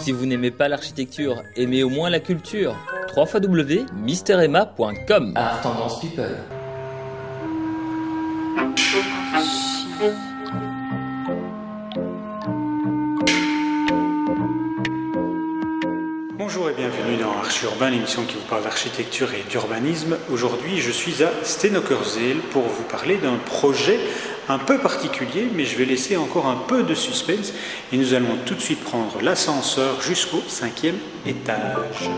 Si vous n'aimez pas l'architecture, aimez au moins la culture. www.misteremma.com. Art Tendance People. Bonjour et bienvenue dans Archi Urbain, l'émission qui vous parle d'architecture et d'urbanisme. Aujourd'hui, je suis à Stenokerzeel pour vous parler d'un projet un peu particulier, mais je vais laisser encore un peu de suspense et nous allons tout de suite prendre l'ascenseur jusqu'au 5e étage.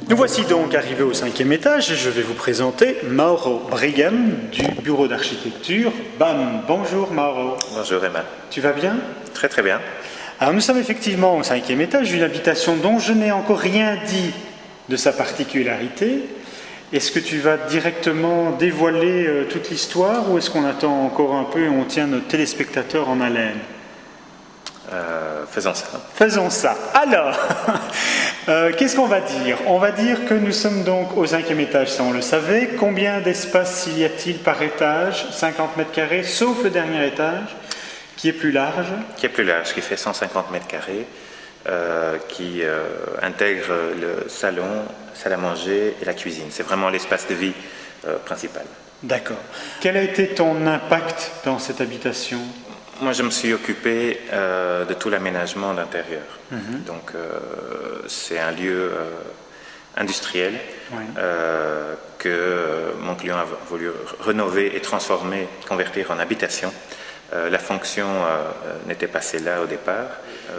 Nous voici donc arrivés au 5e étage et je vais vous présenter Mauro Brigham du bureau d'architecture BAM. Bonjour Mauro. Bonjour Emma. Tu vas bien? Très très bien. Alors nous sommes effectivement au 5e étage d'une habitation dont je n'ai encore rien dit de sa particularité. Est-ce que tu vas directement dévoiler toute l'histoire ou est-ce qu'on attend encore un peu et on tient nos téléspectateurs en haleine? Faisons ça. Faisons ça. Alors, qu'est-ce qu'on va dire? On va dire que nous sommes donc au 5e étage, ça on le savait. Combien d'espace y a-t-il par étage? 50 mètres carrés, sauf le dernier étage, qui est plus large. Qui est plus large, qui fait 150 mètres carrés, qui intègre le salon, salle à manger et la cuisine. C'est vraiment l'espace de vie principal. D'accord. Quel a été ton impact dans cette habitation? Moi, je me suis occupé de tout l'aménagement d'intérieur. Donc, c'est un lieu industriel que mon client a voulu rénover et transformer, convertir en habitation. La fonction n'était pas celle-là au départ.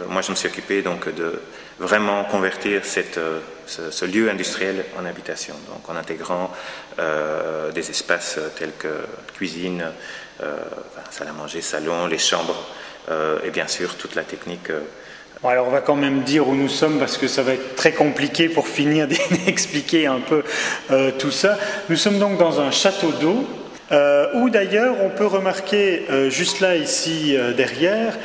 Moi, je me suis occupé donc de vraiment convertir ce lieu industriel en habitation, donc en intégrant des espaces tels que cuisine, salle à manger, salon, les chambres et bien sûr toute la technique. Bon, alors on va quand même dire où nous sommes parce que ça va être très compliqué pour finir d'expliquer un peu tout ça. Nous sommes donc dans un château d'eau. Où d'ailleurs on peut remarquer juste là ici derrière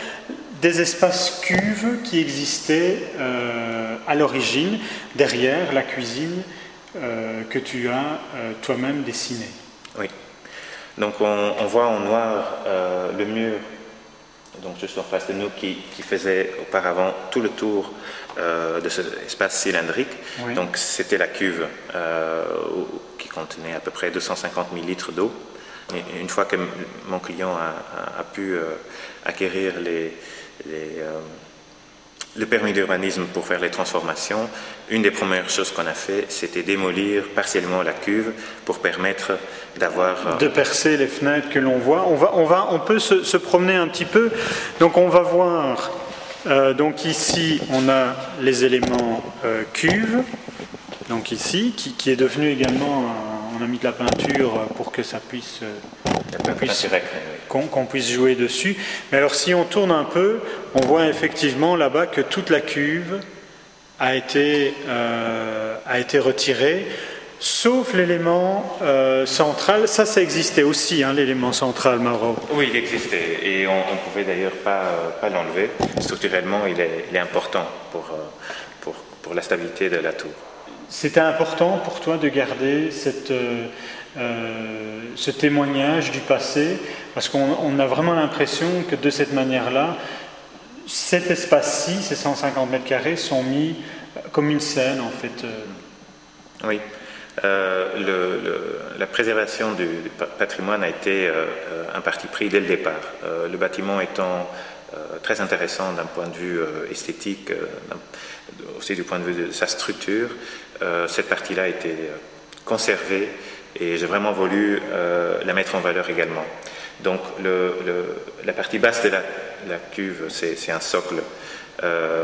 des espaces cuves qui existaient à l'origine derrière la cuisine que tu as toi-même dessinée. Oui. Donc on voit en noir le mur donc juste en face de nous qui faisait auparavant tout le tour de cet espace cylindrique. Oui. Donc c'était la cuve qui contenait à peu près 250 000 litres d'eau. Et une fois que mon client a pu acquérir le permis d'urbanisme pour faire les transformations, une des premières choses qu'on a fait, c'était démolir partiellement la cuve pour permettre d'avoir... de percer les fenêtres que l'on voit. On peut se promener un petit peu. Donc on va voir, donc ici on a les éléments cuve, donc ici, qui est devenu également... on a mis de la peinture pour que ça puisse... qu'on puisse jouer dessus. Mais alors si on tourne un peu, on voit effectivement là-bas que toute la cuve a été retirée, sauf l'élément central. Ça existait aussi, hein, l'élément central, Mauro. Oui, il existait et on ne pouvait d'ailleurs pas l'enlever. Structurellement, il est important pour la stabilité de la tour. C'était important pour toi de garder ce témoignage du passé, parce qu'on a vraiment l'impression que de cette manière-là, cet espace-ci, ces 150 mètres carrés, sont mis comme une scène en fait. Oui, la préservation du patrimoine a été un parti pris dès le départ. Le bâtiment étant très intéressant d'un point de vue esthétique, aussi du point de vue de sa structure, cette partie-là a été conservée et j'ai vraiment voulu la mettre en valeur également. Donc la partie basse de la cuve, c'est un socle.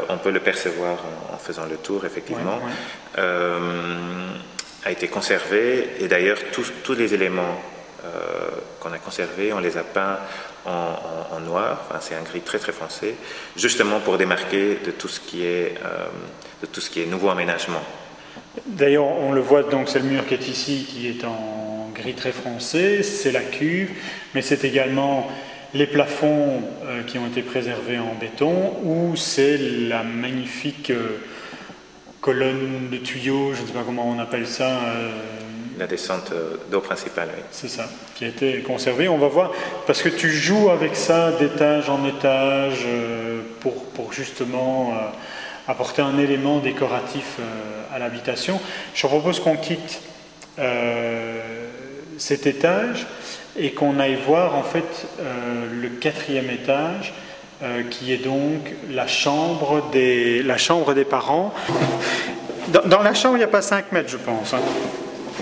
On peut le percevoir en faisant le tour, effectivement. Ouais. A été conservé et d'ailleurs tous les éléments qu'on a conservés, on les a peints en noir, enfin, c'est un gris très très foncé, justement pour démarquer de tout ce qui est nouveau aménagement. D'ailleurs, on le voit, donc c'est le mur qui est ici, qui est en gris très foncé, c'est la cuve, mais c'est également les plafonds qui ont été préservés en béton, ou c'est la magnifique colonne de tuyaux, je ne sais pas comment on appelle ça, la descente d'eau principale. Oui. C'est ça, qui a été conservé. On va voir, parce que tu joues avec ça d'étage en étage pour justement apporter un élément décoratif à l'habitation. Je propose qu'on quitte cet étage et qu'on aille voir en fait le 4e étage qui est donc la chambre des parents. Dans la chambre, il n'y a pas 5 mètres, je pense. Hein.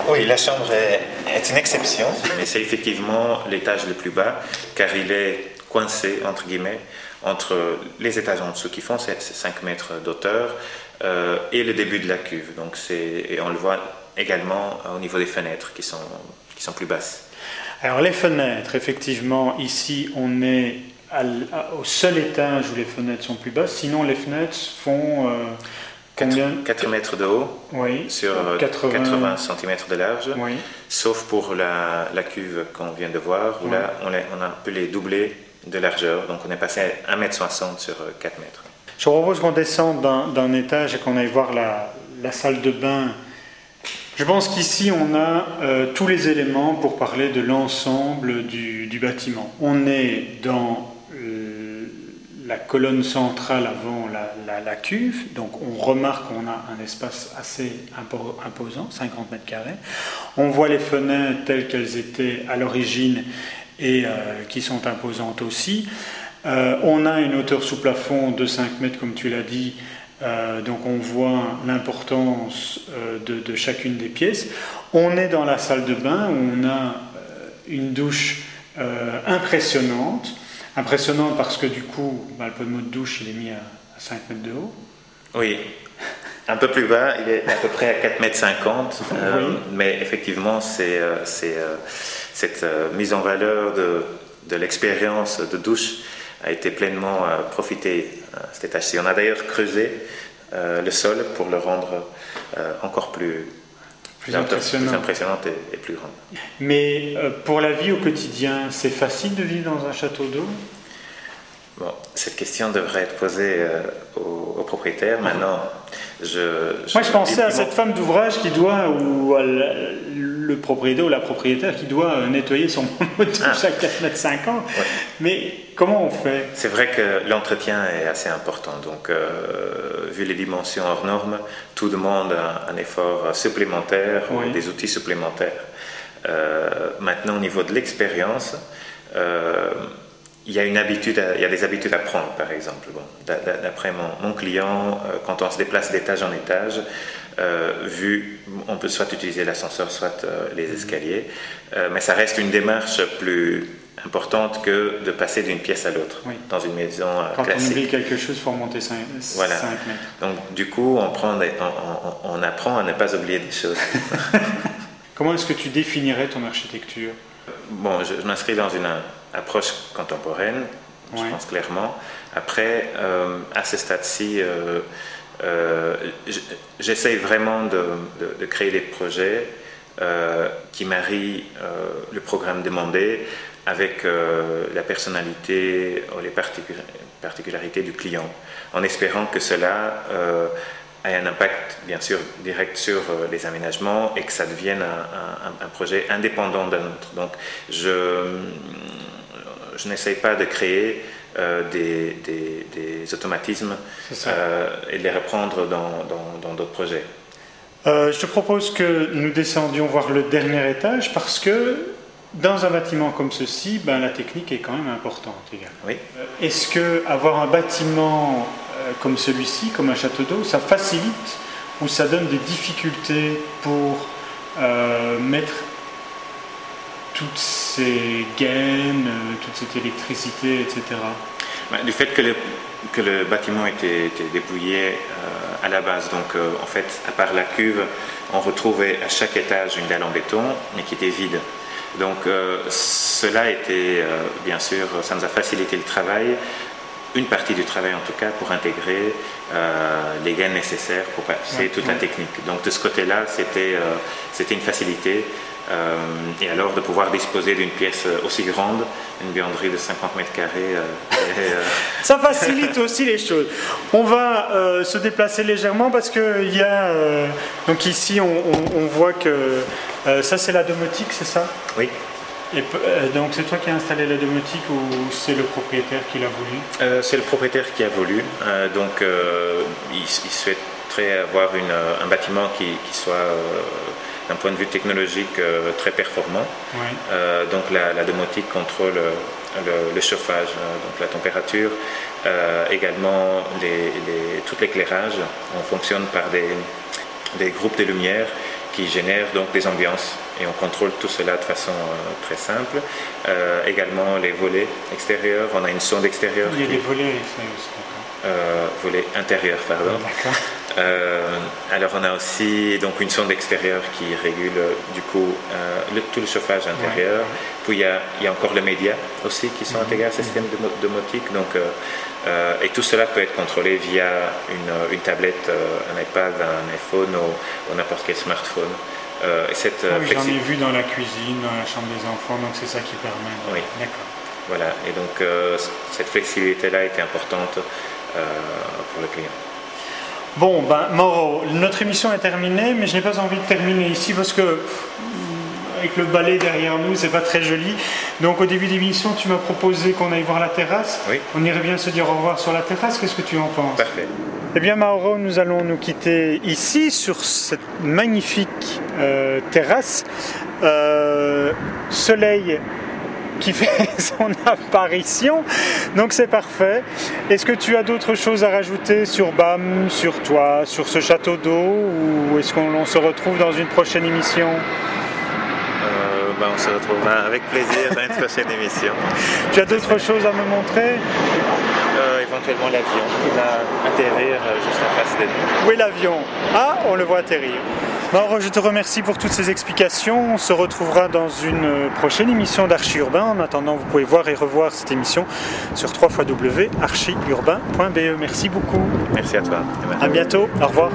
Oui, la chambre est une exception, mais c'est effectivement l'étage le plus bas, car il est coincé, entre guillemets, entre les étages en dessous qui font ces 5 mètres d'auteur et le début de la cuve. Donc et on le voit également au niveau des fenêtres qui sont plus basses. Alors les fenêtres, effectivement, ici on est au seul étage où les fenêtres sont plus basses, sinon les fenêtres font... 4 mètres de haut, oui, sur 80 cm de large, oui. Sauf pour la cuve qu'on vient de voir, où là on a pu les doubler de largeur, donc on est passé à 1,60 m sur 4 mètres. Je propose qu'on descende d'un étage et qu'on aille voir la salle de bain. Je pense qu'ici on a tous les éléments pour parler de l'ensemble du bâtiment. On est dans la colonne centrale avant la cuve, donc on remarque qu'on a un espace assez imposant, 50 mètres carrés. On voit les fenêtres telles qu'elles étaient à l'origine et qui sont imposantes aussi. On a une hauteur sous plafond de 5 mètres comme tu l'as dit, donc on voit l'importance de chacune des pièces. On est dans la salle de bain où on a une douche impressionnante parce que du coup, le pommeau de douche il est mis à 5 mètres de haut. Oui, un peu plus bas, il est à peu près à 4,50 mètres, oui. Mais effectivement c'est cette mise en valeur de l'expérience de douche a été pleinement profitée cet étage-ci. On a d'ailleurs creusé le sol pour le rendre encore plus impressionnante et plus grande. Mais pour la vie au quotidien, c'est facile de vivre dans un château d'eau ? Bon, cette question devrait être posée au propriétaire. Maintenant, moi, je pensais à cette femme d'ouvrage qui doit, ou à le propriétaire ou la propriétaire qui doit nettoyer son pommeau de douche à 4,50 mètres. Ouais. Mais comment on fait ? C'est vrai que l'entretien est assez important. Donc, vu les dimensions hors normes, tout demande un effort supplémentaire ou des outils supplémentaires. Maintenant, au niveau de l'expérience, il y a des habitudes à prendre, par exemple. Bon, d'après mon client, quand on se déplace d'étage en étage, on peut soit utiliser l'ascenseur, soit les escaliers, mais ça reste une démarche plus importante que de passer d'une pièce à l'autre dans une maison classique. Quand on oublie quelque chose, il faut remonter 5 mètres. Donc, du coup, on apprend à ne pas oublier des choses. Comment est-ce que tu définirais ton architecture ? Bon, je m'inscris dans une approche contemporaine, je pense clairement. Après, à ce stade-ci, j'essaye vraiment de créer des projets qui marient le programme demandé avec la personnalité ou les particularités du client, en espérant que cela ait un impact bien sûr direct sur les aménagements et que ça devienne un projet indépendant d'un autre. Donc je n'essaye pas de créer des automatismes et de les reprendre dans d'autres projets. Je te propose que nous descendions voir le dernier étage parce que dans un bâtiment comme ceci, la technique est quand même importante également. Oui. Est-ce qu'avoir un bâtiment comme celui-ci, comme un château d'eau, ça facilite ou ça donne des difficultés pour mettre toutes ces gaines, toute cette électricité, etc. Du fait que le bâtiment était dépouillé à la base, donc en fait, à part la cuve, on retrouvait à chaque étage une dalle en béton, mais qui était vide. Donc cela était, bien sûr, ça nous a facilité le travail, une partie du travail en tout cas, pour intégrer les gaines nécessaires pour passer toute la technique. Donc de ce côté-là, c'était une facilité. Et alors de pouvoir disposer d'une pièce aussi grande, une buanderie de 50 mètres carrés, Ça facilite aussi les choses. On va se déplacer légèrement parce qu'il y a... donc ici, on voit que ça, c'est la domotique, c'est ça? Oui. Et, donc c'est toi qui as installé la domotique ou c'est le propriétaire qui l'a voulu? C'est le propriétaire qui a voulu. Donc il souhaiterait avoir un bâtiment qui soit d'un point de vue technologique très performant. Oui. Donc la domotique contrôle le chauffage, donc la température, également tout l'éclairage. On fonctionne par des groupes de lumière qui génèrent donc des ambiances et on contrôle tout cela de façon très simple. Également les volets extérieurs, on a une sonde extérieure. Il y a des volets extérieurs aussi, d'accord. Volets intérieurs, pardon. D'accord. Alors on a aussi donc une sonde extérieure qui régule du coup tout le chauffage intérieur. Ouais. Puis il y a encore les médias aussi qui sont intégrés à ce système domotique. Donc, et tout cela peut être contrôlé via une tablette, un iPad, un iPhone ou n'importe quel smartphone. Oui, j'en ai vu dans la cuisine, dans la chambre des enfants, donc c'est ça qui permet. Oui. D'accord. Voilà, et donc cette flexibilité-là était importante pour le client. Bon, ben Mauro, notre émission est terminée, mais je n'ai pas envie de terminer ici parce que avec le balai derrière nous, c'est pas très joli. Donc au début de l'émission, tu m'as proposé qu'on aille voir la terrasse. Oui. On irait bien se dire au revoir sur la terrasse. Qu'est-ce que tu en penses? Parfait. Eh bien Mauro, nous allons nous quitter ici sur cette magnifique terrasse. Soleil qui fait son apparition, donc c'est parfait. Est-ce que tu as d'autres choses à rajouter sur BAM, sur toi, sur ce château d'eau, ou est-ce qu'on se retrouve dans une prochaine émission? On se retrouvera avec plaisir dans une prochaine émission. Tu as d'autres choses à me montrer? Éventuellement l'avion qui va atterrir juste en face de nous. Où est l'avion? Ah, on le voit atterrir. Mauro, je te remercie pour toutes ces explications. On se retrouvera dans une prochaine émission d'Archi Urbain. En attendant, vous pouvez voir et revoir cette émission sur www.archiurbain.be. Merci beaucoup. Merci à toi. À bientôt. Au revoir.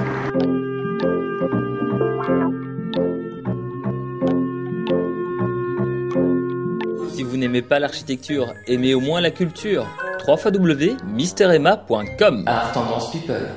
Si vous n'aimez pas l'architecture, aimez au moins la culture. www.misterema.com. Art Tendance People.